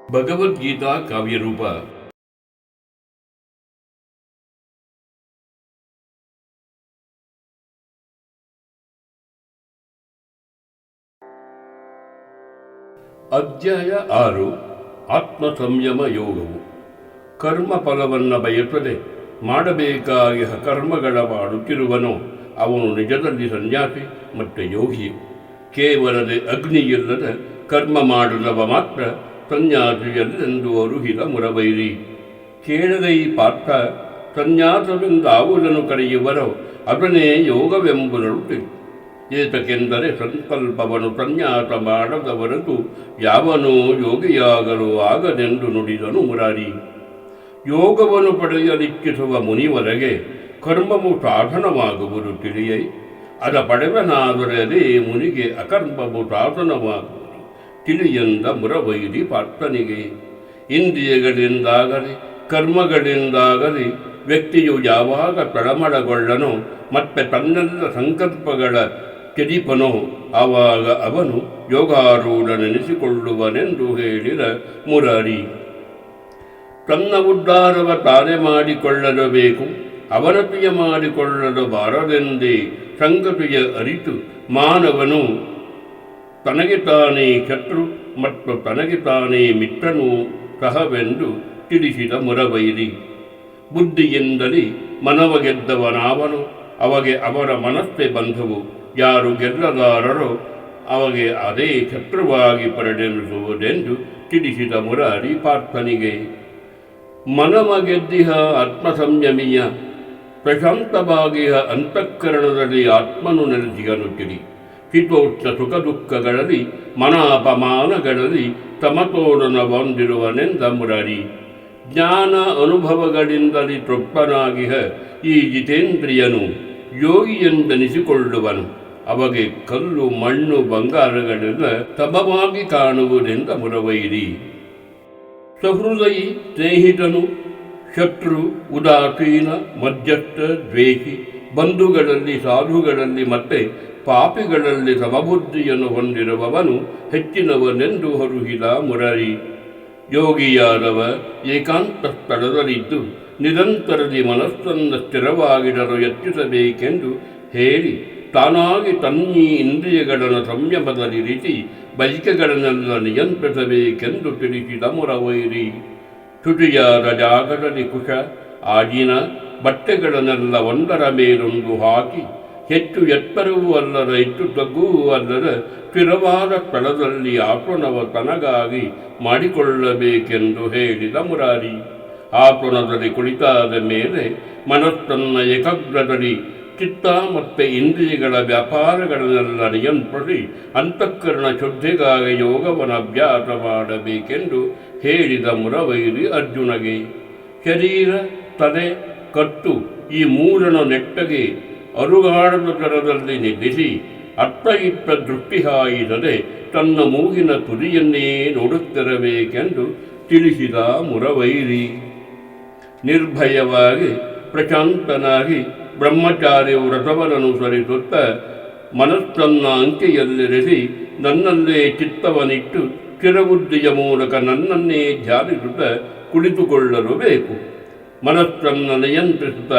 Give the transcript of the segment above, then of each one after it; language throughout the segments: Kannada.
ಭಗವದ್ಗೀತಾ ಕಾವ್ಯರೂಪ ಅಧ್ಯಾಯ 6 ಆತ್ಮ ಸಂಯಮ ಯೋಗವು. ಕರ್ಮ ಫಲವನ್ನು ಬಯಸದೆ ಮಾಡಬೇಕಾಗಿ ಕರ್ಮಗಳ ಮಾಡುತ್ತಿರುವನೋ ಅವನು ನಿಜದಲ್ಲಿ ಸನ್ಯಾಸಿ ಮತ್ತು ಯೋಗಿ. ಕೇವಲದೆ ಅಗ್ನಿಯಿಲ್ಲದ ಕರ್ಮ ಮಾಡದವ ಮಾತ್ರ ಸನ್ಯಾಸಿಯಲ್ಲೆಂದು ಅರುಹಿದ ಮುರವೈರಿ. ಕೇಳದ ಈ ಪಾತ್ರ ಸನ್ಯಾಸವೆಂದಾವುದನ್ನು ಕರೆಯುವರೋ ಅದನ್ನೇ ಯೋಗವೆಂಬುದು. ಏತಕ್ಕೆಂದರೆ ಸಂಕಲ್ಪವನ್ನು ಸನ್ಯಾಸ ಮಾಡದ ಹೊರತು ಯಾವನೂ ಯೋಗಿಯಾಗಲು ಆಗದೆಂದು ನುಡಿದನು ಮುರಾರಿ. ಯೋಗವನ್ನು ಪಡೆಯಲಿಚ್ಛಿಸುವ ಮುನಿವರೆಗೆ ಕರ್ಮವು ಸಾಧನವಾಗುವುದು ತಿಳಿಯೈ. ಅದ ಪಡೆವನಾದರೆ ಅದೇ ಮುನಿಗೆ ಅಕರ್ಮವು ಸಾಧನವಾಗುವುದು ತಿಳಿಯೆಂದ ಮುರವೈರಿ ಪಾರ್ಥನಿಗೆ. ಇಂದ್ರಿಯಗಳಿಂದಾಗಲಿ ಕರ್ಮಗಳಿಂದಾಗಲಿ ವ್ಯಕ್ತಿಯು ಯಾವಾಗ ತಳಮಳಗೊಳ್ಳನೋ ಮತ್ತೆ ತನ್ನೆಲ್ಲ ಸಂಕಲ್ಪಗಳ ಕೆಡಿಪನೋ ಆವಾಗ ಅವನು ಯೋಗಾರೂಢನೆನಿಸಿಕೊಳ್ಳುವನೆಂದು ಹೇಳಿದ ಮುರಾರಿ. ತನ್ನ ಉದ್ಧಾರವ ತಾನೇ ಮಾಡಿಕೊಳ್ಳಲು ಬೇಕು, ಅವನತಿಯ ಮಾಡಿಕೊಳ್ಳಲು ಬಾರದೆಂದೇ ಸಂಗತಿಯ ಅರಿತು ಮಾನವನು ತನಗೆ ತಾನೇ ಶತ್ರು ಮತ್ತು ತನಗೆ ತಾನೇ ಮಿತ್ರನೂ ಸಹವೆಂದು ತಿಳಿಸಿದ ಮುರವೈರಿ. ಬುದ್ಧಿಯಿಂದಲೇ ಮನವ ಗೆದ್ದವನಾವನು, ಅವಗೆ ಅವರ ಮನಸ್ಸೇ ಬಂಧುವು. ಯಾರು ಗೆಲ್ಲಲಾರರೋ ಅವಗೆ ಅದೇ ಶತ್ರುವಾಗಿ ಪರಿಣಮಿಸುವುದೆಂದು ತಿಳಿಸಿದ ಮುರಾರಿ ಪಾರ್ಥನಿಗೆ. ಮನವ ಗೆದ್ದಿಹ ಆತ್ಮ ಸಂಯಮಿಯ ಪ್ರಶಾಂತವಾಗಿಯ ಅಂತಃಕರಣದಲ್ಲಿ ಆತ್ಮನು ನೆಲೆಸಿಗನು ತಿಳಿ. ಹಿತೋಚ್ಚ ಸುಖ ದುಃಖಗಳಲ್ಲಿ ಮನಾಪಮಾನಗಳಲ್ಲಿ ಸಮತೋಲನ ಹೊಂದಿರುವನೆಂದ ಮುರಾರಿ. ಜ್ಞಾನ ಅನುಭವಗಳಿಂದಲೇ ತೃಪ್ತನಾಗಿಹ ಈ ಜಿತೇಂದ್ರಿಯನು ಯೋಗಿಯೆಂದೆನಿಸಿಕೊಳ್ಳುವನು. ಅವಗೆ ಕಲ್ಲು ಮಣ್ಣು ಬಂಗಾರಗಳೆಲ್ಲ ಸಮವಾಗಿ ಕಾಣುವುದೆಂದ ಮುರವೈರಿ. ಸಹೃದಯಿ ಸ್ನೇಹಿತನು, ಶತ್ರು, ಉದಾಸೀನ, ಮಧ್ಯಸ್ಥ, ದ್ವೇಷಿ, ಬಂಧುಗಳಲ್ಲಿ ಸಾಧುಗಳಲ್ಲಿ ಮತ್ತೆ ಪಾಪಿಗಳಲ್ಲಿ ಸಮಬುದ್ಧಿಯನ್ನು ಹೊಂದಿರುವವನು ಹೆಚ್ಚಿನವನೆಂದು ಹೊರುಹಿದ ಮುರಾರಿ. ಯೋಗಿಯಾದವ ಏಕಾಂತ ಸ್ಥಳದಲ್ಲಿದ್ದು ನಿರಂತರದಿ ಮನಸ್ಸನ್ನು ಸ್ಥಿರವಾಗಿಡಲು ಯತ್ನಿಸಬೇಕೆಂದು ಹೇಳಿ ತಾನಾಗಿ ತನ್ನೀ ಇಂದ್ರಿಯಗಳನ್ನು ಸಂಯಮದಲ್ಲಿರಿಸಿ ಬಯಕೆಗಳನ್ನೆಲ್ಲ ನಿಯಂತ್ರಿಸಬೇಕೆಂದು ತಿಳಿಸಿದ ಮುರವೈರಿ. ಶುಚಿಯಾದ ಜಾಗದಲ್ಲಿ ಕುಶ, ಆಜಿನ ಬಟ್ಟೆಗಳನ್ನೆಲ್ಲ ಒಂದರ ಮೇಲೊಂದು ಹಾಕಿ ಹೆಚ್ಚು ಎತ್ತರವೂ ಅಲ್ಲದ ಹೆಚ್ಚು ತಗ್ಗುವೂ ಅಲ್ಲದ ಸ್ಥಿರವಾದ ಸ್ಥಳದಲ್ಲಿ ಆಸನವ ತನಗಾಗಿ ಮಾಡಿಕೊಳ್ಳಬೇಕೆಂದು ಹೇಳಿದ ಮುರಾರಿ. ಆಸನದಲ್ಲಿ ಕುಳಿತಾದ ಮೇಲೆ ಮನಸ್ಸನ್ನ ಏಕಾಗ್ರದಲ್ಲಿ ಚಿತ್ತ ಮತ್ತು ಇಂದ್ರಿಯಗಳ ವ್ಯಾಪಾರಗಳನ್ನೆಲ್ಲ ನಿಯಂತ್ರಿಸಿ ಅಂತಃಕರಣ ಶುದ್ಧಿಗಾಗಿ ಯೋಗವನ್ನು ಅಭ್ಯಾಸ ಮಾಡಬೇಕೆಂದು ಹೇಳಿದ ಮುರವೈರಿ ಅರ್ಜುನಗೆ. ಶರೀರ, ತಲೆ, ಕತ್ತು ಈ ಮೂರನ್ನು ನೆಟ್ಟಗೆ ಅರುಗಾಡದ ತರದಲ್ಲಿ ನಿಲ್ಲಿಸಿ ಅತ್ತ ಇತ್ತ ದೃಷ್ಟಿ ಹಾಯಿಸದೆ ತನ್ನ ಮೂಗಿನ ತುದಿಯನ್ನೇ ನೋಡುತ್ತಿರಬೇಕೆಂದು ತಿಳಿಸಿದ ಮುರವೈರಿ. ನಿರ್ಭಯವಾಗಿ ಪ್ರಶಾಂತನಾಗಿ ಬ್ರಹ್ಮಚಾರಿ ವ್ರತವನ್ನನುಸರಿಸುತ್ತ ಮನಸ್ಸನ್ನ ಅಂಕೆಯಲ್ಲಿರಿಸಿ ನನ್ನಲ್ಲೇ ಚಿತ್ತವನಿಟ್ಟು ಸ್ಥಿರಬುದ್ಧಿಯ ಮೂಲಕ ನನ್ನನ್ನೇ ಧ್ಯಾನಿಸುತ್ತ ಕುಳಿತುಕೊಳ್ಳಲು ಬೇಕು. ಮನಸ್ಸನ್ನು ನಿಯಂತ್ರಿಸುತ್ತ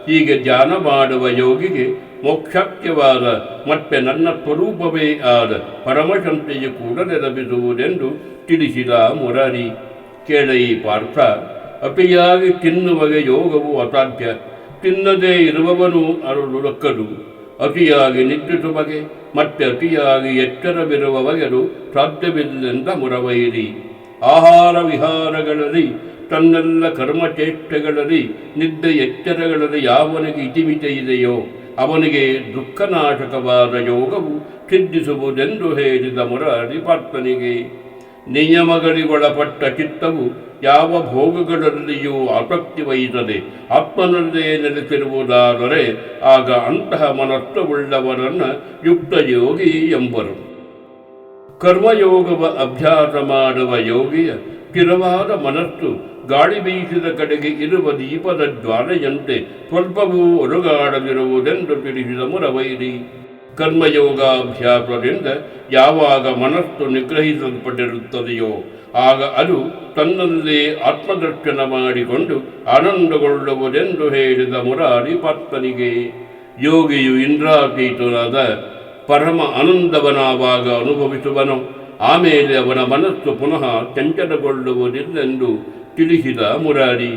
ಹೀಗೆ ಧ್ಯಾನ ಮಾಡುವ ಯೋಗಿಗೆ ಮೋಕ್ಷಾಖ್ಯವಾದ ಮತ್ತೆ ನನ್ನ ಸ್ವರೂಪವೇ ಆದ ಪರಮಶಾಂತಿಯು ಕೂಡ ಲಭಿಸುವುದೆಂದು ತಿಳಿಸಿದ ಮುರಾರಿ. ಕೇಳೈ ಪಾರ್ಥ, ಅತಿಯಾಗಿ ತಿನ್ನುವಗೆ ಯೋಗವು ಅಸಾಧ್ಯ. ತಿನ್ನದೇ ಇರುವವನು ಅರಳುಲಕ್ಕದು. ಅತಿಯಾಗಿ ನಿದ್ರಿಸುವಗೆ ಮತ್ತೆ ಅತಿಯಾಗಿ ಎಚ್ಚರವಿರುವವಗೆದು ಸಾಧ್ಯವಿಲ್ಲೆಂದ ಮುರವೈರಿ. ಆಹಾರ ವಿಹಾರಗಳಲ್ಲಿ ತನ್ನೆಲ್ಲ ಕರ್ಮಚೇಷ್ಟೆಗಳಲ್ಲಿ ನಿದ್ದೆ ಎಚ್ಚರಗಳಲ್ಲಿ ಯಾವನಿಗೆ ಇತಿಮಿತಿ ಇದೆಯೋ ಅವನಿಗೆ ದುಃಖನಾಶಕವಾದ ಯೋಗವು ಸಿದ್ಧಿಸುವುದೆಂದು ಹೇಳಿದ ಮುರಾರಿ ಪಾರ್ಥನಿಗೆ. ನಿಯಮಗಳಿಗೊಳಪಟ್ಟ ಚಿತ್ತವು ಯಾವ ಭೋಗಗಳಲ್ಲಿಯೂ ಆಸಕ್ತಿ ವಹಿಸದೆ ಆತ್ಮನಲ್ಲೇ ನೆಲೆಸಿರುವುದಾದರೆ ಆಗ ಅಂತಹ ಮನಸ್ಸುವುಳ್ಳವರನ್ನು ಯುಕ್ತ ಯೋಗಿ ಎಂಬರು. ಕರ್ಮಯೋಗವ ಅಭ್ಯಾಸ ಮಾಡುವ ಯೋಗಿಯ ಸ್ಥಿರವಾದ ಮನಸ್ಸು ಗಾಳಿ ಬೀಸಿದ ಕಡೆಗೆ ಇರುವ ದೀಪದ ಜ್ವಾಲೆಯಂತೆ ಸ್ವಲ್ಪವೂ ಒಳಗಾಡದಿರುವುದೆಂದು ತಿಳಿಸಿದ ಮುರವೈರಿ. ಕರ್ಮಯೋಗಾಭ್ಯಾಸದಿಂದ ಯಾವಾಗ ಮನಸ್ಸು ನಿಗ್ರಹಿಸಲ್ಪಟ್ಟಿರುತ್ತದೆಯೋ ಆಗ ಅದು ತನ್ನಲ್ಲೇ ಆತ್ಮದರ್ಶನ ಮಾಡಿಕೊಂಡು ಆನಂದಗೊಳ್ಳುವುದೆಂದು ಹೇಳಿದ ಮುರಾರಿ ಪಾರ್ಥನಿಗೆ. ಯೋಗಿಯು ಇಂದ್ರಾತೀತನಾದ ಪರಮ ಆನಂದವನಾವಾಗ ಅನುಭವಿಸುವನು. ಆಮೇಲೆ ಅವನ ಮನಸ್ಸು ಪುನಃ ಚಂಚಲಗೊಳ್ಳುವುದಿಲ್ಲೆಂದು ತಿಳಿಸಿದ ಮುರಾರಿ.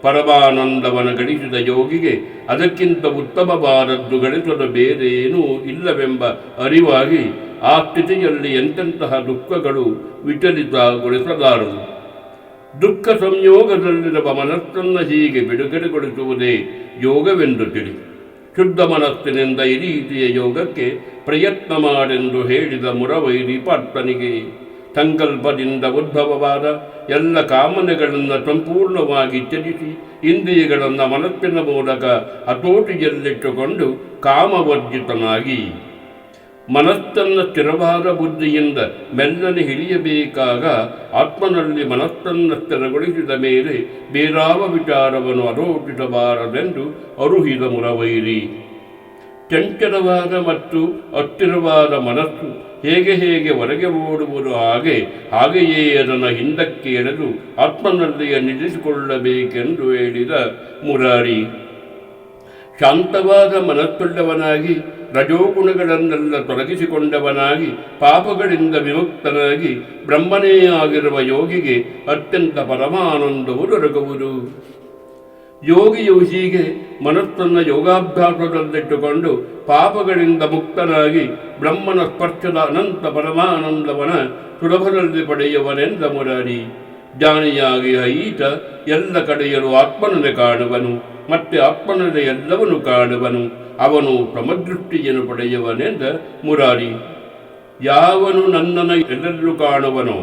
ಪರಮಾನಂದವನ ಗಳಿಸಿದ ಯೋಗಿಗೆ ಅದಕ್ಕಿಂತ ಉತ್ತಮವಾದದ್ದು ಗಳಿಸಲು ಬೇರೇನೂ ಇಲ್ಲವೆಂಬ ಅರಿವಾಗಿ ಆ ಸ್ಥಿತಿಯಲ್ಲಿ ಎಂತೆಂತಹ ದುಃಖಗಳು ವಿಚಲಿತಗೊಳಿಸಲಾರದು. ದುಃಖ ಸಂಯೋಗದಲ್ಲಿರುವ ಮನಸ್ಸನ್ನು ಹೀಗೆ ಬಿಡುಗಡೆಗೊಳಿಸುವುದೇ ಯೋಗವೆಂದು ತಿಳಿ. ಶುದ್ಧ ಮನಸ್ಸಿನಿಂದ ಈ ರೀತಿಯ ಯೋಗಕ್ಕೆ ಪ್ರಯತ್ನ ಮಾಡೆಂದು ಹೇಳಿದ ಮುರವೈರಿ ಪಾರ್ಥನಿಗೆ. ಸಂಕಲ್ಪದಿಂದ ಉದ್ಭವವಾದ ಎಲ್ಲ ಕಾಮನೆಗಳನ್ನು ಸಂಪೂರ್ಣವಾಗಿ ತ್ಯಜಿಸಿ ಇಂದ್ರಿಯಗಳನ್ನು ಮನಸ್ಸಿನ ಮೂಲಕ ಹತೋಟಿಯಲ್ಲಿಟ್ಟುಕೊಂಡು ಕಾಮವರ್ಜಿತನಾಗಿ ಮನಸ್ಸನ್ನು ಸ್ಥಿರವಾದ ಬುದ್ಧಿಯಿಂದ ಮೆಲ್ಲನೆ ಹಿಡಿಯಬೇಕಾಗ ಆತ್ಮನಲ್ಲಿ ಮನಸ್ಸನ್ನು ಸ್ಥಿರಗೊಳಿಸಿದ ಮೇಲೆ ಬೇರಾವ ವಿಚಾರವನ್ನು ಆರೋಪಿಸಬಾರದೆಂದು ಅರುಹಿದ ಮುರವೈರಿ. ಚಂಚಲವಾದ ಮತ್ತು ಅಸ್ಥಿರವಾದ ಮನಸ್ಸು ಹೇಗೆ ಹೊರಗೆ ಓಡುವುದು ಹಾಗೆಯೇ ಅದನ್ನು ಹಿಂದಕ್ಕೆ ಎಳೆದು ಆತ್ಮನಲ್ಲಿಯೇ ನಿಲ್ಲಿಸಿಕೊಳ್ಳಬೇಕೆಂದು ಹೇಳಿದ ಮುರಾರಿ. ಶಾಂತವಾದ ಮನಸ್ಸುಳ್ಳವನಾಗಿ ರಜೋಗುಣಗಳನ್ನೆಲ್ಲ ತೊಲಗಿಸಿಕೊಂಡವನಾಗಿ ಪಾಪಗಳಿಂದ ವಿಮುಕ್ತನಾಗಿ ಬ್ರಹ್ಮನೇ ಆಗಿರುವ ಯೋಗಿಗೆ ಅತ್ಯಂತ ಪರಮಾನಂದವು ದೊರಕುವುದು. ಯೋಗಿಯು ಹೀಗೆ ಮನಸ್ಸನ್ನು ಯೋಗಾಭ್ಯಾಸದಲ್ಲಿಟ್ಟುಕೊಂಡು ಪಾಪಗಳಿಂದ ಮುಕ್ತನಾಗಿ ಬ್ರಹ್ಮನ ಸ್ಪರ್ಶದ ಅನಂತ ಪರಮಾನಂದವನ ಸುಲಭದಲ್ಲಿ ಪಡೆಯುವನೆಂದ ಮುರಾರಿ. ಜ್ಞಾನಿಯಾಗಿ ಈತ ಎಲ್ಲ ಕಡೆಯಲು ಆತ್ಮನನ್ನೇ ಕಾಣುವನು, ಮತ್ತೆ ಆತ್ಮನನ್ನೇ ಎಲ್ಲವನು ಕಾಣುವನು. ಅವನು ಸಮದೃಷ್ಟಿಯನ್ನು ಪಡೆಯುವನೆಂದ ಮುರಾರಿ. ಯಾವನು ನನ್ನನ್ನು ಎಲ್ಲೆಲ್ಲೂ ಕಾಣುವನೋ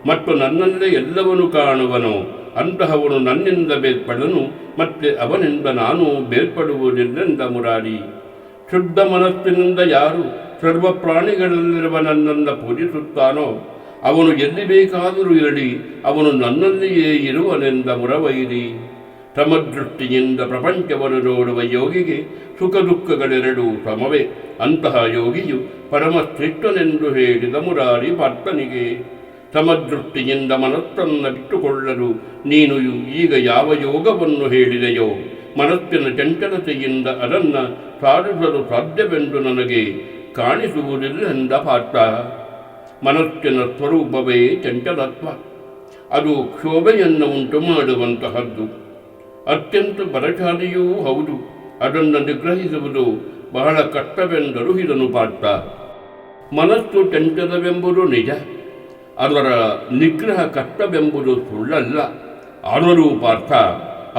ಮತ್ತು ನನ್ನಲ್ಲೇ ಎಲ್ಲವನು ಕಾಣುವನೋ ಅಂತಹವನು ನನ್ನಿಂದ ಬೇರ್ಪಡನು, ಮತ್ತೆ ಅವನಿಂದ ನಾನು ಬೇರ್ಪಡುವುದಿಲ್ಲೆಂದ ಮುರಾರಿ. ಶುದ್ಧ ಮನಸ್ಸಿನಿಂದ ಯಾರು ಸರ್ವ ಪ್ರಾಣಿಗಳಲ್ಲಿರುವ ನನ್ನನ್ನು ಪೂಜಿಸುತ್ತಾನೋ ಅವನು ಎಲ್ಲಿ ಬೇಕಾದರೂ ಇರಲಿ, ಅವನು ನನ್ನಲ್ಲಿಯೇ ಇರುವನೆಂದ ಮುರವೈರಿ. ಸಮದೃಷ್ಟಿಯಿಂದ ಪ್ರಪಂಚವನ್ನು ನೋಡುವ ಯೋಗಿಗೆ ಸುಖ ದುಃಖಗಳೆರಡೂ ಸಮವೇ. ಅಂತಹ ಯೋಗಿಯು ಪರಮಶ್ರೇಷ್ಠನೆಂದು ಹೇಳಿದ ಮುರಾರಿ ಪಾರ್ಥನಿಗೆ. ಸಮದೃಷ್ಟಿಯಿಂದ ಮನಸ್ಸನ್ನು ಬಿಟ್ಟುಕೊಳ್ಳಲು ನೀನು ಈಗ ಯಾವ ಯೋಗವನ್ನು ಹೇಳಿದೆಯೋ ಮನಸ್ಸಿನ ಚಂಚಲತೆಯಿಂದ ಅದನ್ನು ಸಾಧಿಸಲು ಸಾಧ್ಯವೆಂದು ನನಗೆ ಕಾಣಿಸುವುದಿಲ್ಲೆಂದ ಪಾರ್ಥ. ಮನಸ್ಸಿನ ಸ್ವರೂಪವೇ ಚಂಚಲತ್ವ. ಅದು ಕ್ಷೋಭೆಯನ್ನು ಉಂಟು ಮಾಡುವಂತಹದ್ದು. ಅತ್ಯಂತ ಬಲಶಾಲಿಯೂ ಹೌದು. ಅದನ್ನು ನಿಗ್ರಹಿಸುವುದು ಬಹಳ ಕಷ್ಟವೆಂದರು ಇದನ್ನು ಪಾರ್ಥ. ಮನಸ್ಸು ಚಂಚಲವೆಂಬುದು ನಿಜ, ಅದರ ನಿಗ್ರಹ ಕಷ್ಟವೆಂಬುದು ಸುಳ್ಳಲ್ಲ. ಆದರೂ ಪಾರ್ಥ,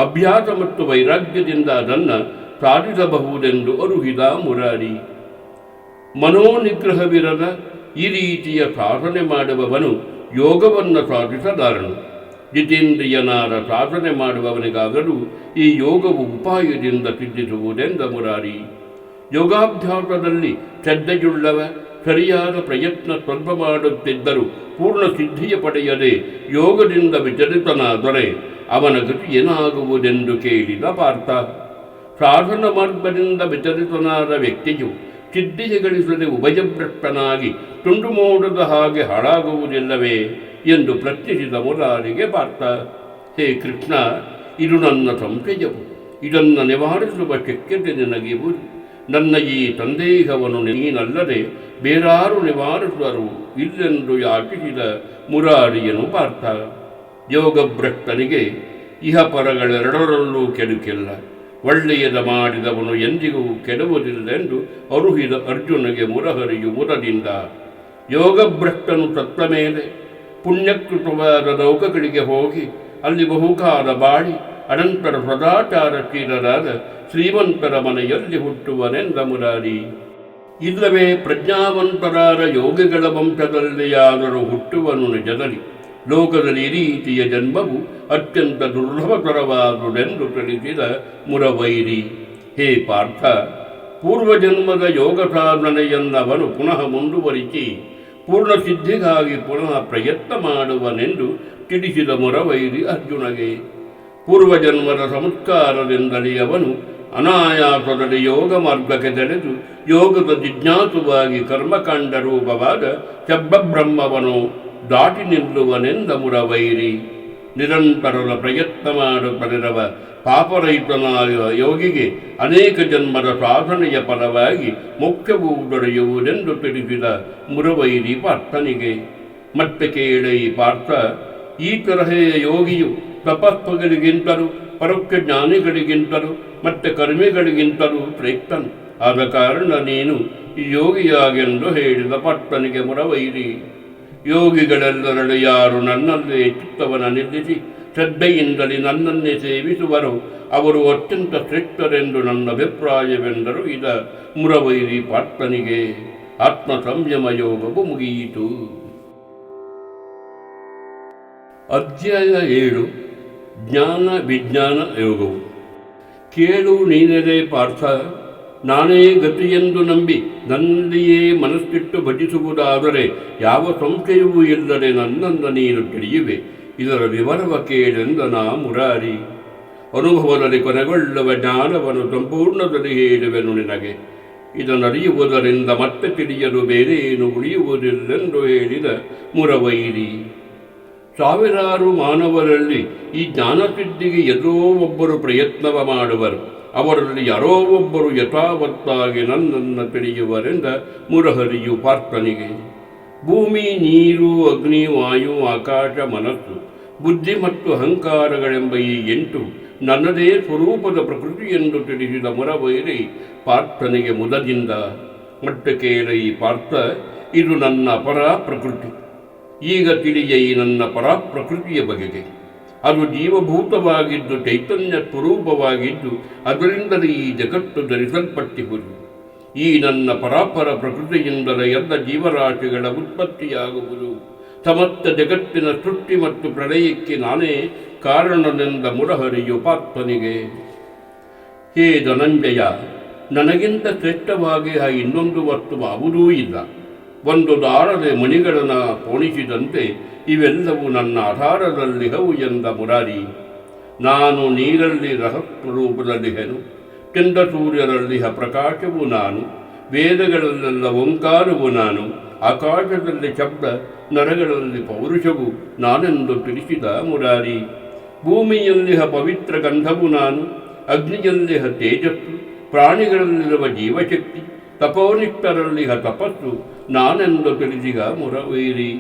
ಅಭ್ಯಾಸ ಮತ್ತು ವೈರಾಗ್ಯದಿಂದ ಅದನ್ನು ಸಾಧಿಸಬಹುದೆಂದು ಅರುಹಿದ ಮುರಾರಿ. ಮನೋನಿಗ್ರಹವಿರದ ಈ ರೀತಿಯ ಸಾಧನೆ ಮಾಡುವವನು ಯೋಗವನ್ನು ಸಾಧಿಸಲಾರನು. ಜಿತೇಂದ್ರಿಯನಾದ ಸಾಧನೆ ಮಾಡುವವನಿಗಾಗಲೂ ಈ ಯೋಗವು ಉಪಾಯದಿಂದ ಸಿದ್ಧಿಸುವುದೆಂದ ಮುರಾರಿ. ಯೋಗಾಭ್ಯಾಸದಲ್ಲಿ ಶ್ರದ್ಧೆಯುಳ್ಳವ ಸರಿಯಾದ ಪ್ರಯತ್ನ ಸ್ವಲ್ಪ ಮಾಡುತ್ತಿದ್ದರೂ ಪೂರ್ಣ ಸಿದ್ಧಿಯ ಪಡೆಯದೆ ಯೋಗದಿಂದ ವಿಚಲಿತನಾದರೆ ಅವನ ಗತಿ ಏನಾಗುವುದೆಂದು ಕೇಳಿದ ಪಾರ್ಥ. ಸಾಧನ ಮಾರ್ಗದಿಂದ ವಿಚಲಿತನಾದ ವ್ಯಕ್ತಿಯು ಸಿದ್ಧಿಗೆ ಗಳಿಸದೆ ಉಭಯಭ್ರಷ್ಟನಾಗಿ ತುಂಡು ಮೋಡದ ಹಾಗೆ ಹಾಳಾಗುವುದಿಲ್ಲವೇ ಎಂದು ಪ್ರಶ್ನಿಸಿದ ಮುರಾರಿಗೆ ಪಾರ್ಥ. ಹೇ ಕೃಷ್ಣ, ಇದು ನನ್ನ ಸಂಶಯವು. ಇದನ್ನು ನಿವಾರಿಸುವ ಶಕ್ಯತೆ ನಿನಗಿರುವುದು. ನನ್ನ ಈ ಸಂದೇಹವನ್ನು ನೀನಲ್ಲದೆ ಬೇರಾರು ನಿವಾರಿಸುವರು ಇಲ್ಲೆಂದು ಯಾಚಿಸಿದ ಮುರಾರಿಯನು ಪಾರ್ಥ. ಯೋಗಭ್ರಷ್ಟನಿಗೆ ಇಹಪರಗಳೆರಡರಲ್ಲೂ ಕೆಡುಕಿಲ್ಲ. ಒಳ್ಳೆಯದ ಮಾಡಿದವನು ಎಂದಿಗೂ ಕೆಡುವುದಿಲ್ಲೆಂದು ಅರುಹಿದ ಅರ್ಜುನಿಗೆ ಮುರಹರಿಯು ಮುರದಿಂದ. ಯೋಗಭ್ರಷ್ಟನು ಸತ್ತ ಮೇಲೆ ಪುಣ್ಯಕೃತವಾದ ಲೋಕಗಳಿಗೆ ಹೋಗಿ ಅಲ್ಲಿ ಬಹುಕಾಲ ಬಾಳಿ ಅನಂತರ ಸದಾಚಾರಶೀಲರಾದ ಶ್ರೀಮಂತರ ಮನೆಯಲ್ಲಿ ಹುಟ್ಟುವನೆಂದ ಮುರಾರಿ. ಇಲ್ಲವೇ ಪ್ರಜ್ಞಾವಂತರಾದ ಯೋಗಿಗಳ ವಂಶದಲ್ಲಿಯಾದರೂ ಹುಟ್ಟುವನು ನಿಜದಲ್ಲಿ. ಲೋಕದಲ್ಲಿ ಈ ರೀತಿಯ ಜನ್ಮವು ಅತ್ಯಂತ ದುರ್ಲಭಕರವಾದುದೆಂದು ತಿಳಿಸಿದ ಮುರವೈರಿ. ಹೇ ಪಾರ್ಥ, ಪೂರ್ವಜನ್ಮದ ಯೋಗ ಸಾಧನೆಯನ್ನವನು ಪುನಃ ಮುಂದುವರಿಸಿ ಪೂರ್ಣ ಸಿದ್ಧಿಗಾಗಿ ಪುನಃ ಪ್ರಯತ್ನ ಮಾಡುವನೆಂದು ತಿಳಿಸಿದ ಮುರವೈರಿ ಅರ್ಜುನಗೆ. ಪೂರ್ವಜನ್ಮದ ಸಂಸ್ಕಾರದಿಂದಲೇ ಅವನು ಅನಾಯಾಸದಲ್ಲಿ ಯೋಗ ಮಾರ್ಗಕ್ಕೆ ತೆರೆದು ಯೋಗದ ಜಿಜ್ಞಾಸುವಾಗಿ ಕರ್ಮಕಾಂಡ ರೂಪವಾದ ಶಬ್ದಬ್ರಹ್ಮವನ್ನು ದಾಟಿ ನಿಲ್ಲುವನೆಂದ ಮುರವೈರಿ. ನಿರಂತರದ ಪ್ರಯತ್ನ ಮಾಡುತ್ತಲಿರುವ ಪಾಪರಹಿತನಾದ ಯೋಗಿಗೆ ಅನೇಕ ಜನ್ಮದ ಸಾಧನೆಯ ಫಲವಾಗಿ ಮೋಕ್ಷವೂ ದೊರೆಯುವುದೆಂದು ತಿಳಿಸಿದ ಮುರವೈರಿ ಪಾರ್ಥನಿಗೆ. ಮತ್ತೆ ಕೇಳೈ ಪಾರ್ಥ, ಈ ತರಹೆಯ ಯೋಗಿಯು ತಪಸ್ಸುಗಳಿಗಿಂತಲೂ ಪರೋಕ್ಷ ಜ್ಞಾನಿಗಳಿಗಿಂತಲೂ ಮತ್ತೆ ಕರ್ಮಿಗಳಿಗಿಂತಲೂ ಶ್ರೇಷ್ಠನು. ಆದ ಕಾರಣ ನೀನು ಯೋಗಿಯಾಗೆಂದು ಹೇಳಿದ ಪಾರ್ಥನಿಗೆ ಮುರವೈರಿ. ಯೋಗಿಗಳೆಲ್ಲರಲ್ಲಿ ಯಾರು ನನ್ನಲ್ಲೇ ಚಿತ್ತವನ್ನು ನಿಲ್ಲಿಸಿ ಶ್ರದ್ಧೆಯಿಂದಲೇ ನನ್ನನ್ನೇ ಸೇವಿಸುವರು ಅವರು ಅತ್ಯಂತ ಶ್ರೇಷ್ಠರೆಂದು ನನ್ನ ಅಭಿಪ್ರಾಯವೆಂದರು. ಇದ ಮುರವೈರಿ ಪಾರ್ಥನಿಗೆ. ಆತ್ಮ ಸಂಯಮ ಯೋಗವು ಮುಗಿಯಿತು. ಅಧ್ಯಾಯ 7. ಜ್ಞಾನ ವಿಜ್ಞಾನ ಯೋಗವು. ಕೇಳು ನೀನೆಲೆ ಪಾರ್ಥ, ನಾನೇ ಗತಿಯೆಂದು ನಂಬಿ ನನ್ನಲ್ಲಿಯೇ ಮನಸ್ಸಿಟ್ಟು ಭಜಿಸುವುದಾದರೆ ಯಾವ ಸಂಶಯವೂ ಇಲ್ಲದೆ ನನ್ನನ್ನು ನೀನು ತಿಳಿಯುವೆ. ಇದರ ವಿವರವ ಕೇಳೆಂದನ ಮುರಾರಿ. ಅನುಭವದಲ್ಲಿ ಕೊನೆಗೊಳ್ಳುವ ಜ್ಞಾನವನ್ನು ಸಂಪೂರ್ಣದಲ್ಲಿ ಹೇಳುವೆನು ನಿನಗೆ. ಇದನ್ನರಿಯುವುದರಿಂದ ಮತ್ತೆ ತಿಳಿಯಲು ಬೇರೆ ಏನು ಉಳಿಯುವುದಿಲ್ಲೆಂದು ಹೇಳಿದ ಮುರವೈರಿ. ಸಾವಿರಾರು ಮಾನವರಲ್ಲಿ ಈ ಜ್ಞಾನಸಿದ್ಧಿಗೆ ಎಲ್ಲೋ ಒಬ್ಬರು ಪ್ರಯತ್ನವ ಮಾಡುವರು. ಅವರಲ್ಲಿ ಯಾರೋ ಒಬ್ಬರು ಯಥಾವತ್ತಾಗಿ ನನ್ನನ್ನು ತಿಳಿಯುವರೆಂದ ಮುರಹರಿಯು ಪಾರ್ಥನಿಗೆ. ಭೂಮಿ, ನೀರು, ಅಗ್ನಿ, ವಾಯು, ಆಕಾಶ, ಮನಸ್ಸು, ಬುದ್ಧಿ ಮತ್ತು ಅಹಂಕಾರಗಳೆಂಬ ಈ 8 ನನ್ನದೇ ಸ್ವರೂಪದ ಪ್ರಕೃತಿ ಎಂದು ತಿಳಿಸಿದ ಮುರವೈರಿ ಪಾರ್ಥನಿಗೆ ಮುದದಿಂದ. ಮತ್ತೆ ಕೇಳೈ ಪಾರ್ಥ, ಇದು ನನ್ನ ಅಪರ ಪ್ರಕೃತಿ. ಈಗ ತಿಳಿಯೈ ನನ್ನ ಪರ ಪ್ರಕೃತಿಯ ಬಗೆಗೆ. ಅದು ಜೀವಭೂತವಾಗಿದ್ದು ಚೈತನ್ಯ ಸ್ವರೂಪವಾಗಿದ್ದು ಅದರಿಂದಲೇ ಈ ಜಗತ್ತು ಧರಿಸಲ್ಪಟ್ಟಿರುವುದು. ಈ ನನ್ನ ಪರಾಪರ ಪ್ರಕೃತಿಯಿಂದಲೇ ಎಲ್ಲ ಜೀವರಾಶಿಗಳ ಉತ್ಪತ್ತಿಯಾಗುವುದು. ಸಮಸ್ತ ಜಗತ್ತಿನ ಸೃಷ್ಟಿ ಮತ್ತು ಪ್ರಳಯಕ್ಕೆ ನಾನೇ ಕಾರಣನೆಂದ ಮುರಹರಿಯು ಪಾರ್ಥನಿಗೆ. ಹೇ ಧನಂಜಯ, ನನಗಿಂತ ಶ್ರೇಷ್ಠವಾಗಿ ಇನ್ನೊಂದು ವಸ್ತು ಯಾವುದೂ ಇಲ್ಲ. ಒಂದು ದಾರದ ಮಣಿಗಳನ್ನು ಪೋಣಿಸಿದಂತೆ ಇವೆಲ್ಲವೂ ನನ್ನ ಆಧಾರದಲ್ಲಿಹವು ಎಂದ ಮುರಾರಿ. ನಾನು ನೀರಲ್ಲಿ ರಹಸ್ವರೂಪದಲ್ಲಿಹೆನು. ಚಂದ್ರ ಸೂರ್ಯರಲ್ಲಿಹ ಪ್ರಕಾಶವು ನಾನು. ವೇದಗಳಲ್ಲೆಲ್ಲ ಓಂಕಾರವು ನಾನು. ಆಕಾಶದಲ್ಲಿ ಶಬ್ದ, ನರಗಳಲ್ಲಿ ಪೌರುಷವು ನಾನೆಂದು ತಿಳಿಸಿದ ಮುರಾರಿ. ಭೂಮಿಯಲ್ಲಿಹ ಪವಿತ್ರ ಗಂಧವು ನಾನು. ಅಗ್ನಿಯಲ್ಲಿಹ ತೇಜಸ್ಸು, ಪ್ರಾಣಿಗಳಲ್ಲಿರುವ ಜೀವಶಕ್ತಿ, ತಪೋನಿಷ್ಠರಲ್ಲಿಹ ತಪಸ್ಸು ನಾನೆಂದು ತಿಳಿಸಿದ ಮುರವೈರಿ.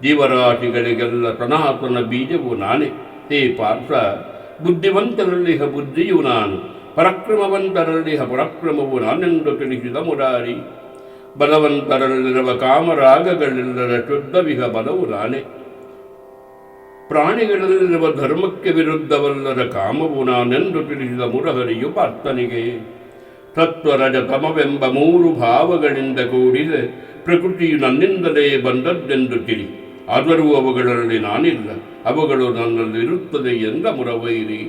ಜೀವರಾಶಿಗಳಿಗೆಲ್ಲ ಸನಾತನ ಬೀಜವು ನಾನೇ. ಹೇ ಪಾರ್ಥ, ಬುದ್ಧಿವಂತರಲ್ಲಿಹ ಬುದ್ಧಿಯು ನಾನು. ಪರಾಕ್ರಮವಂತರಲ್ಲಿಹ ಪರಾಕ್ರಮವು ನಾನೆಂದು ತಿಳಿಸಿದ ಮುರಾರಿ. ಬಲವಂತರಲ್ಲಿರುವ ಕಾಮರಾಗಗಳೆಲ್ಲರ ಶುದ್ಧವಿಹ ಬಲವು ನಾನೇ. ಪ್ರಾಣಿಗಳಲ್ಲಿರುವ ಧರ್ಮಕ್ಕೆ ವಿರುದ್ಧವಲ್ಲದ ಕಾಮವು ನಾನೆಂದು ತಿಳಿಸಿದ ಮುರಹರಿಯು ಪಾರ್ಥನಿಗೆ. ಸತ್ವರಜ ತಮವೆಂಬ 3 ಭಾವಗಳಿಂದ ಕೂಡಿದ ಪ್ರಕೃತಿಯು ನನ್ನಿಂದಲೇ ಬಂದದ್ದೆಂದು ತಿಳಿ. ಆದರೂ ಅವುಗಳಲ್ಲಿ ನಾನಿಲ್ಲ, ಅವುಗಳು ನನ್ನಲ್ಲಿರುತ್ತದೆ ಎಂದ ಮುರವೈರಿ.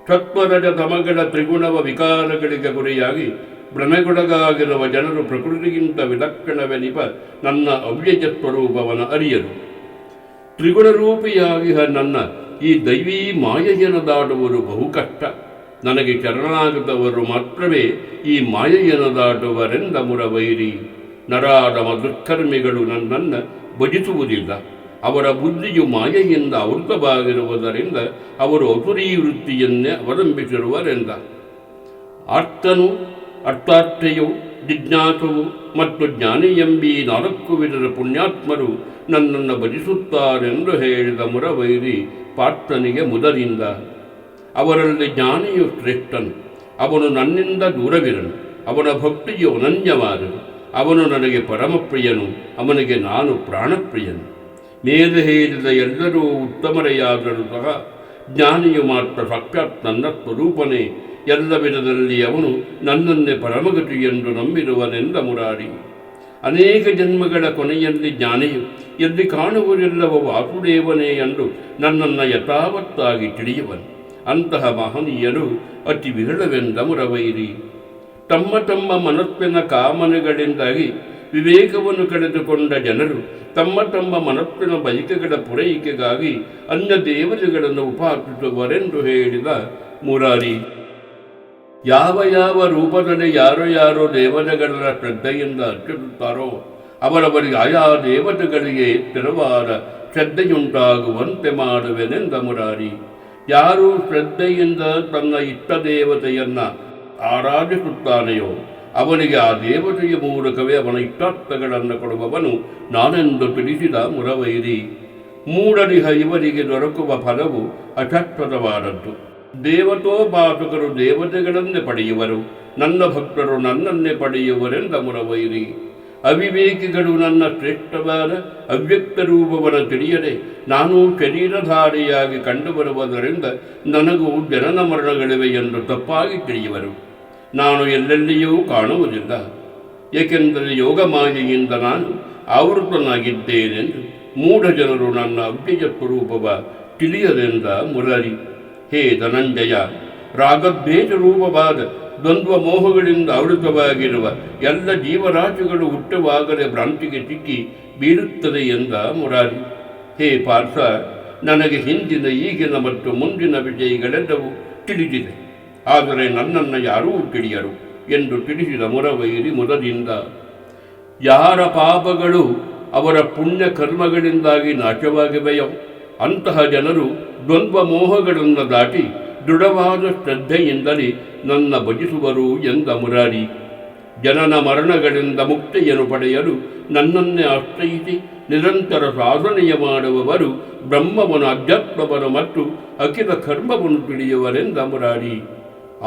ಸತ್ವರಜ ತಮಗಳ ತ್ರಿಗುಣವ ವಿಕಾರಗಳಿಗೆ ಗುರಿಯಾಗಿ ಭ್ರಮೆಗೊಳಗಾಗಿರುವ ಜನರು ಪ್ರಕೃತಿಗಿಂತ ವಿಲಕ್ಷಣವೆನಿಪ ನನ್ನ ಅವ್ಯಯ ಸ್ವರೂಪವನ್ನು ಅರಿಯರು. ತ್ರಿಗುಣರೂಪಿಯಾಗಿ ನನ್ನ ಈ ದೈವೀ ಮಾಯೆಯನ್ನು ದಾಟುವುದು ಬಹು ಕಷ್ಟ. ನನಗೆ ಶರಣಾಗದವರು ಮಾತ್ರವೇ ಈ ಮಾಯೆಯನ್ನು ದಾಟುವರೆಂದ ಮುರವೈರಿ. ನರಾಧಮ ದುಷ್ಕರ್ಮಿಗಳು ನನ್ನನ್ನು ಭಜಿಸುವುದಿಲ್ಲ. ಅವರ ಬುದ್ಧಿಯು ಮಾಯೆಯಿಂದ ಆವೃತವಾಗಿರುವುದರಿಂದ ಅವರು ಅಸುರೀ ವೃತ್ತಿಯನ್ನೇ ಅವಲಂಬಿಸಿರುವರೆಂದ. ಆರ್ತನು, ಅರ್ಥಾರ್ಥೆಯು, ಜಿಜ್ಞಾಸುವು ಮತ್ತು ಜ್ಞಾನಿಯೆಂಬೀ 4 ವಿಧದ ಪುಣ್ಯಾತ್ಮರು ನನ್ನನ್ನು ಭಜಿಸುತ್ತಾರೆಂದು ಹೇಳಿದ ಮುರವೈರಿ ಪಾರ್ಥನಿಗೆ ಮುದದಿಂದ. ಅವರಲ್ಲಿ ಜ್ಞಾನಿಯು ಶ್ರೇಷ್ಠನು. ಅವನು ನನ್ನಿಂದ ದೂರವಿರನು. ಅವನ ಭಕ್ತಿಯು ಅನನ್ಯವಾದನು. ಅವನು ನನಗೆ ಪರಮಪ್ರಿಯನು. ಅವನಿಗೆ ನಾನು ಪ್ರಾಣಪ್ರಿಯನು. ಮೇಲೆ ಹೇಳಿದ ಎಲ್ಲರೂ ಉತ್ತಮರೆಯಾದರೂ ಸಹ ಜ್ಞಾನಿಯು ಮಾತ್ರ ಸಾಕ್ಷಾತ್ ನನ್ನ ಸ್ವರೂಪನೇ. ಎಲ್ಲ ವಿಧದಲ್ಲಿ ಅವನು ನನ್ನನ್ನೇ ಪರಮಗತಿ ಎಂದು ನಂಬಿರುವನೆಂದ ಮುರಾರಿ. ಅನೇಕ ಜನ್ಮಗಳ ಕೊನೆಯಲ್ಲಿ ಜ್ಞಾನಿಯು ಎಲ್ಲಿ ಕಾಣುವುದಿಲ್ಲವೋ ವಾಸುದೇವನೇ ಎಂದು ನನ್ನನ್ನು ಯಥಾವತ್ತಾಗಿ ತಿಳಿಯುವನು. ಅಂತಹ ಮಹನೀಯರು ಅತಿ ವಿರಳವೆಂದ ಮುರವೈರಿ. ತಮ್ಮ ತಮ್ಮ ಮನಸ್ಸಿನ ಕಾಮನೆಗಳಿಂದಾಗಿ ವಿವೇಕವನ್ನು ಕಳೆದುಕೊಂಡ ಜನರು ತಮ್ಮ ತಮ್ಮ ಮನಸ್ಸಿನ ಬಯಕೆಗಳ ಪೂರೈಕೆಗಾಗಿ ಅನ್ಯ ದೇವತೆಗಳನ್ನು ಉಪಾಸಿಸುವರೆಂದು ಹೇಳಿದ ಮುರಾರಿ. ಯಾವ ಯಾವ ರೂಪದಲ್ಲಿ ಯಾರೋ ಯಾರೋ ದೇವತೆಗಳ ಶ್ರದ್ಧೆಯಿಂದ ಅರ್ಚಿಸುತ್ತಾರೋ ಅವರವರಿಗೆ ಆಯಾ ದೇವತೆಗಳಿಗೆ ಸ್ಥಿರವಾದ ಶ್ರದ್ಧೆಯುಂಟಾಗುವಂತೆ ಮಾಡುವೆನೆಂದ ಮುರಾರಿ. ಯಾರು ಶ್ರದ್ಧೆಯಿಂದ ತನ್ನ ಇಷ್ಟ ದೇವತೆಯನ್ನು ಆರಾಧಿಸುತ್ತಾನೆಯೋ ಅವನಿಗೆ ಆ ದೇವತೆಯ ಮೂಲಕವೇ ಅವನ ಇಷ್ಟಾರ್ಥಗಳನ್ನು ಕೊಡುವವನು ನಾನೆಂದು ತಿಳಿಸಿದ ಮುರವೈರಿ. ಮೂಢರಿಹ ಇವರಿಗೆ ದೊರಕುವ ಫಲವು ಅಶಾಶ್ವತವಾದದ್ದು. ದೇವತೋಪಾಸಕರು ದೇವತೆಗಳನ್ನೇ ಪಡೆಯುವರು, ನನ್ನ ಭಕ್ತರು ನನ್ನನ್ನೇ ಪಡೆಯುವರೆಂದ ಮುರವೈರಿ. ಅವಿವೇಕಿಗಳು ನನ್ನ ಶ್ರೇಷ್ಠವಾದ ಅವ್ಯಕ್ತ ರೂಪವನ್ನು ತಿಳಿಯದೆ ನಾನು ಶರೀರಧಾರಿಯಾಗಿ ಕಂಡುಬರುವುದರಿಂದ ನನಗೂ ಜನನ ಮರಣಗಳಿವೆ ಎಂದು ತಪ್ಪಾಗಿ ತಿಳಿಯುವರು. ನಾನು ಎಲ್ಲೆಲ್ಲಿಯೂ ಕಾಣುವುದಿಲ್ಲ, ಏಕೆಂದರೆ ಯೋಗ ಮಾಯೆಯಿಂದ ನಾನು ಆವೃತನಾಗಿದ್ದೇನೆಂದು ಮೂಢ ಜನರು ನನ್ನ ಅವ್ಯಯ ಸ್ವರೂಪವ ತಿಳಿಯದೆಂದ ಮುರಾರಿ. ಹೇ ಧನಂಜಯ, ರಾಗದ್ವೇಷ ರೂಪವಾದ ದ್ವಂದ್ವ ಮೋಹಗಳಿಂದ ಆವೃತವಾಗಿರುವ ಎಲ್ಲ ಜೀವರಾಶಿಗಳು ಹುಟ್ಟುವಾಗಲೇ ಭ್ರಾಂತಿಗೆ ಸಿಕ್ಕಿ ಬೀಳುತ್ತದೆ ಎಂದ ಮುರಾರಿ. ಹೇ ಪಾರ್ಥ, ನನಗೆ ಹಿಂದಿನ ಈಗಿನ ಮತ್ತು ಮುಂದಿನ ವಿಷಯಗಳೆಲ್ಲವೂ ತಿಳಿದಿದೆ, ಆದರೆ ನನ್ನನ್ನು ಯಾರೂ ತಿಳಿಯರು ಎಂದು ತಿಳಿಸಿದ ಮುರವೈರಿ ಮುದದಿಂದ. ಯಾರ ಪಾಪಗಳು ಅವರ ಪುಣ್ಯ ಕರ್ಮಗಳಿಂದಾಗಿ ನಾಶವಾಗಿವೆಯೋ ಅಂತಹ ಜನರು ದ್ವಂದ್ವ ಮೋಹಗಳನ್ನು ದಾಟಿ ದೃಢವಾದ ಶ್ರದ್ಧೆಯಿಂದಲೇ ನನ್ನ ಭಜಿಸುವರು ಎಂದ ಮುರಾರಿ. ಜನನ ಮರಣಗಳಿಂದ ಮುಕ್ತಿಯನ್ನು ಪಡೆಯಲು ನನ್ನನ್ನೇ ಆಶ್ರಯಿಸಿ ನಿರಂತರ ಸಾಧನೆಯ ಮಾಡುವವರು ಬ್ರಹ್ಮವನ್ನು, ಅಧ್ಯಾತ್ಮವನ್ನು ಮತ್ತು ಅಖಿಲ ಕರ್ಮವನ್ನು ತಿಳಿಯುವರೆಂದ ಮುರಾರಿ.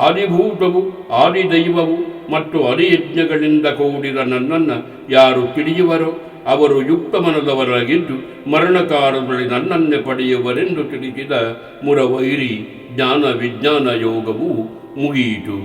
ಆದಿಭೂತವು, ಆದಿದೈವವು ಮತ್ತು ಆದಿಯಜ್ಞಗಳಿಂದ ಕೂಡಿದ ನನ್ನನ್ನು ಯಾರು ತಿಳಿಯುವರೋ ಅವರು ಯುಕ್ತ ಮನದವರಾಗಿದ್ದು ಮರಣಕಾಲದಲ್ಲಿ ನನ್ನನ್ನೇ ಪಡೆಯುವರೆಂದು ತಿಳಿಸಿದ ಮುರವೈರಿ. ಜ್ಞಾನ ವಿಜ್ಞಾನ ಯೋಗವು ಮುಗಿಯಿತು.